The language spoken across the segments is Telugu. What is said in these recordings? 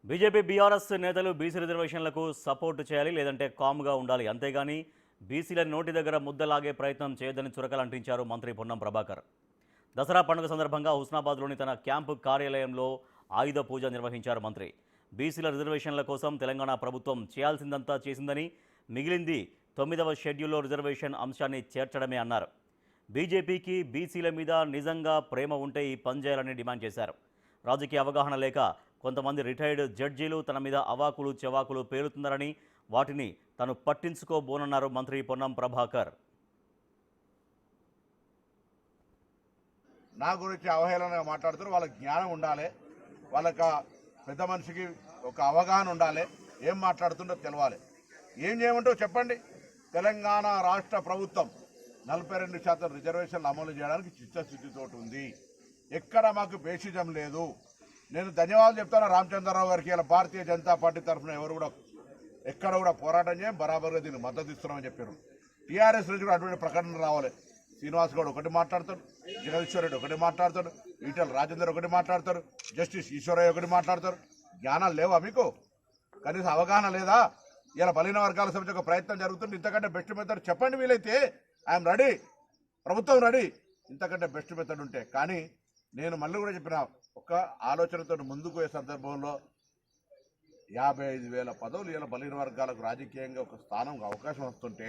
బీజేపీ బీఆర్ఎస్ నేతలు బీసీ రిజర్వేషన్లకు సపోర్టు చేయాలి, లేదంటే కామ్గా ఉండాలి. అంతేగాని బీసీల నోటి దగ్గర ముద్దలాగే ప్రయత్నం చేయొద్దని చురకలంటించారు మంత్రి పొన్నం ప్రభాకర్. దసరా పండుగ సందర్భంగా హుస్నాబాద్లోని తన క్యాంపు కార్యాలయంలో ఆయుధ పూజ నిర్వహించారు మంత్రి. బీసీల రిజర్వేషన్ల కోసం తెలంగాణ ప్రభుత్వం చేయాల్సిందంతా చేసిందని, మిగిలింది 9వ షెడ్యూల్లో రిజర్వేషన్ అంశాన్ని చేర్చడమే అన్నారు. బీజేపీకి బీసీల మీద నిజంగా ప్రేమ ఉంటే ఈ పని చేయాలని డిమాండ్ చేశారు. రాజకీయ అవగాహన లేక కొంతమంది రిటైర్డ్ జడ్జీలు తన మీద అవాకులు చెవాకులు పేలుతున్నారని, వాటిని తను పట్టించుకోబోనన్నారు మంత్రి పొన్నం ప్రభాకర్. నా గురించి అవహేళనగా మాట్లాడుతారు. వాళ్ళకి జ్ఞానం ఉండాలి, వాళ్ళకి పెద్ద మనిషికి ఒక అవగాహన ఉండాలి, ఏం మాట్లాడుతుండో తెలవాలి. ఏం చేయమంటావు చెప్పండి. తెలంగాణ రాష్ట్ర ప్రభుత్వం 42% రిజర్వేషన్లు అమలు చేయడానికి చిత్తశుద్ధితో ఉంది. ఎక్కడ మాకు బేసిజం లేదు. నేను ధన్యవాదాలు చెప్తాను రామచంద్రరావు గారికి. ఇలా భారతీయ జనతా పార్టీ తరఫున ఎవరు కూడా ఎక్కడ కూడా పోరాటం చేయం, బరాబర్గా దీన్ని మద్దతు ఇస్తున్నామని చెప్పారు. టీఆర్ఎస్ నుంచి కూడా అటువంటి ప్రకటన రావాలి. శ్రీనివాస్ గౌడ్ ఒకటి మాట్లాడతాడు, జగదీశ్వర్ రెడ్డి ఒకటి మాట్లాడతాడు, ఈటెల రాజేందర్ ఒకటి మాట్లాడతారు, జస్టిస్ ఈశ్వరయ్య ఒకటి మాట్లాడతారు. జ్ఞానాలు లేవా మీకు? కనీసం అవగాహన లేదా? ఇలా బలహీన వర్గాల సమితి ఒక ప్రయత్నం జరుగుతుంది. ఇంతకంటే బెస్ట్ మెథడ్ చెప్పండి. వీలైతే ఐఎమ్ రెడీ, ప్రభుత్వం రెడీ, ఇంతకంటే బెస్ట్ మెథడ్ ఉంటే. కానీ నేను మళ్ళీ కూడా చెప్పిన, ఒక ఆలోచనతో ముందుకు పోయే సందర్భంలో 55,000 పదవులు ఇలా బలహీన వర్గాలకు రాజకీయంగా ఒక స్థానం అవకాశం వస్తుంటే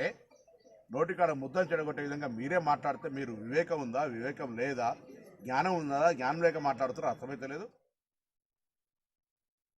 నోటికాడ ముద్దలు చెడగొట్టే విధంగా మీరే మాట్లాడితే మీరు వివేకం ఉందా, వివేకం లేదా, జ్ఞానం ఉందా, జ్ఞానం లేక మాట్లాడుతారో అర్థమైతే లేదు.